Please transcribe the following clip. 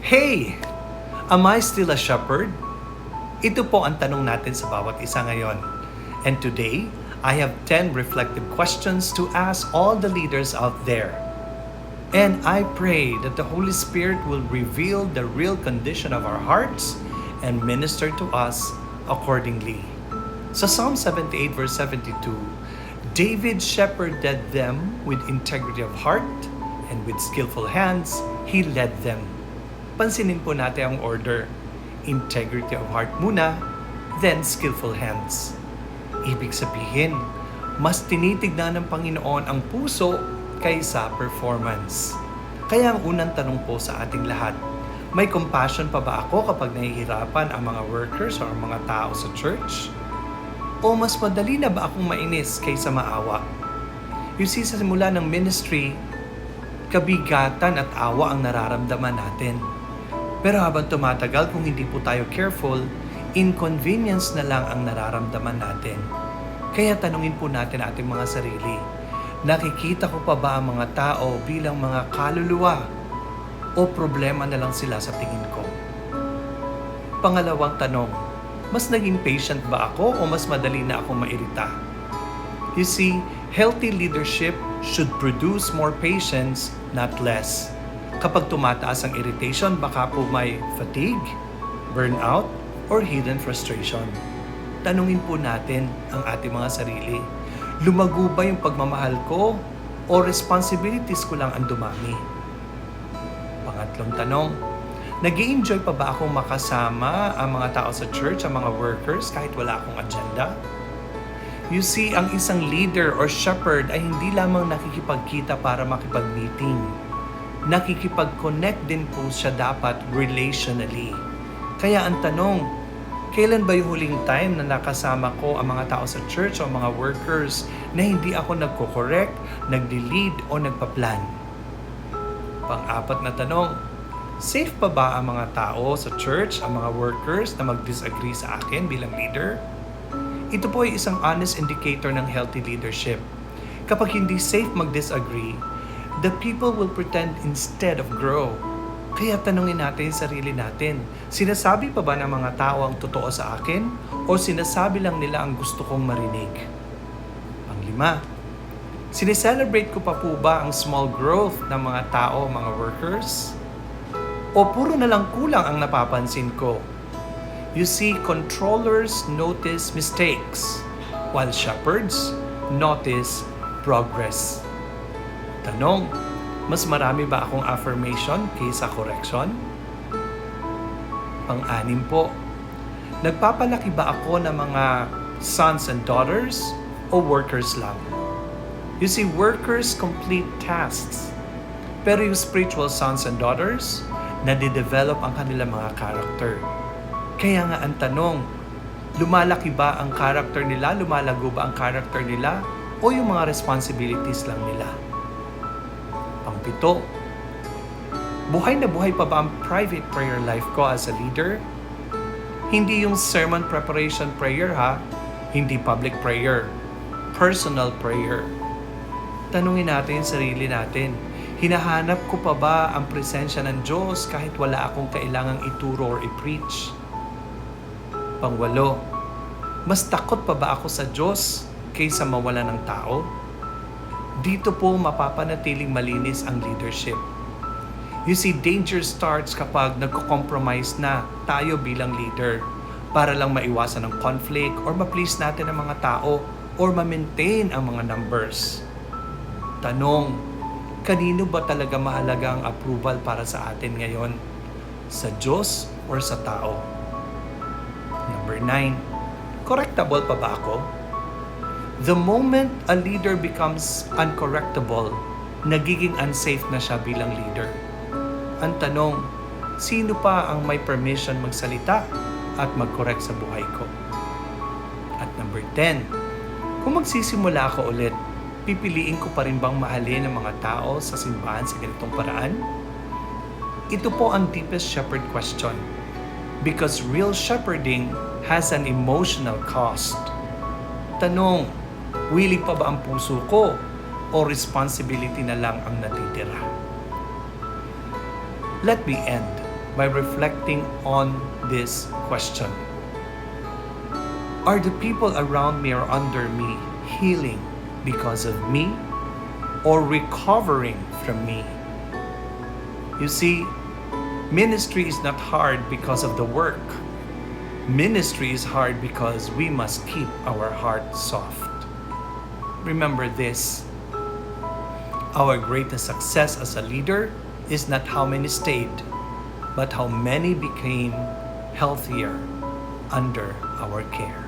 Hey! Am I still a shepherd? Ito po ang tanong natin sa bawat isa ngayon. And today, I have 10 reflective questions to ask all the leaders out there. And I pray that the Holy Spirit will reveal the real condition of our hearts and minister to us accordingly. Sa Psalm 78 verse 72, David shepherded them with integrity of heart and with skillful hands, he led them. Pansinin po natin ang order. Integrity of heart muna, then skillful hands. Ibig sabihin, mas tinitignan ng Panginoon ang puso kaysa performance. Kaya ang unang tanong po sa ating lahat, may compassion pa ba ako kapag nahihirapan ang mga workers o ang mga tao sa church? O mas madali na ba akong mainis kaysa maawa? You see, sa simula ng ministry, kabigatan at awa ang nararamdaman natin. Pero habang tumatagal, kung hindi po tayo careful, inconvenience na lang ang nararamdaman natin. Kaya tanungin po natin ating mga sarili, nakikita ko pa ba ang mga tao bilang mga kaluluwa o problema na lang sila sa tingin ko? Pangalawang tanong, mas naging patient ba ako o mas madali na akong mairita? You see, healthy leadership should produce more patience, not less. Kapag tumataas ang irritation, baka po may fatigue, burnout, or hidden frustration. Tanungin po natin ang ating mga sarili. Lumago ba yung pagmamahal ko o responsibilities ko lang ang dumami? Pangatlong tanong, nag-i-enjoy pa ba akong makasama ang mga tao sa church, ang mga workers, kahit wala akong agenda? You see, ang isang leader or shepherd ay hindi lamang nakikipagkita para makipag-meeting. Nakikipag-connect din po siya dapat relationally. Kaya ang tanong, kailan ba yung huling time na nakasama ko ang mga tao sa church o mga workers na hindi ako nagko-correct, nagli-lead o nagpa-plan? Pang-apat na tanong, safe pa ba ang mga tao sa church, ang mga workers na mag-disagree sa akin bilang leader? Ito po ay isang honest indicator ng healthy leadership. Kapag hindi safe mag-disagree, the people will pretend instead of grow. Kaya tanungin natin yung sarili natin, sinasabi pa ba ng mga tao ang totoo sa akin o sinasabi lang nila ang gusto kong marinig? Panglima, sineselebrate ko pa po ba ang small growth ng mga tao, mga workers? O puro na lang kulang ang napapansin ko? You see, controllers notice mistakes, while shepherds notice progress. Tanong, mas marami ba akong affirmation kaysa correction? Pang-anim po, nagpapalaki ba ako ng mga sons and daughters o workers lang? You see, workers complete tasks. Pero yung spiritual sons and daughters, nade-develop ang kanilang mga character. Kaya nga ang tanong, lumalaki ba ang character nila? Lumalago ba ang character nila? O yung mga responsibilities lang nila? Pang-pito, buhay na buhay pa ba ang private prayer life ko as a leader? Hindi yung sermon preparation prayer ha, hindi public prayer, personal prayer. Tanungin natin yung sarili natin, hinahanap ko pa ba ang presensya ng Diyos kahit wala akong kailangang ituro or i-preach? Pang-walo, mas takot pa ba ako sa Diyos kaysa mawala ng tao? Dito po mapapanatiling malinis ang leadership. You see, danger starts kapag nagko-compromise na tayo bilang leader para lang maiwasan ng conflict or ma-please natin ang mga tao or ma-maintain ang mga numbers. Tanong, kanino ba talaga mahalaga ang approval para sa atin ngayon? Sa Diyos or sa tao? Number 9, correctable pa ba ako? The moment a leader becomes uncorrectable, nagiging unsafe na siya bilang leader. Ang tanong, sino pa ang may permission magsalita at mag-correct sa buhay ko? At number 10, kung magsisimula ako ulit, pipiliin ko pa rin bang mahalin ang mga tao sa simbahan sa ganitong paraan? Ito po ang deepest shepherd question. Because real shepherding has an emotional cost. Tanong, willing pa ba ang puso ko o responsibility na lang ang natitira? Let me end by reflecting on this question. Are the people around me or under me healing because of me or recovering from me? You see, ministry is not hard because of the work. Ministry is hard because we must keep our heart soft. Remember this. Our greatest success as a leader is not how many stayed, but how many became healthier under our care.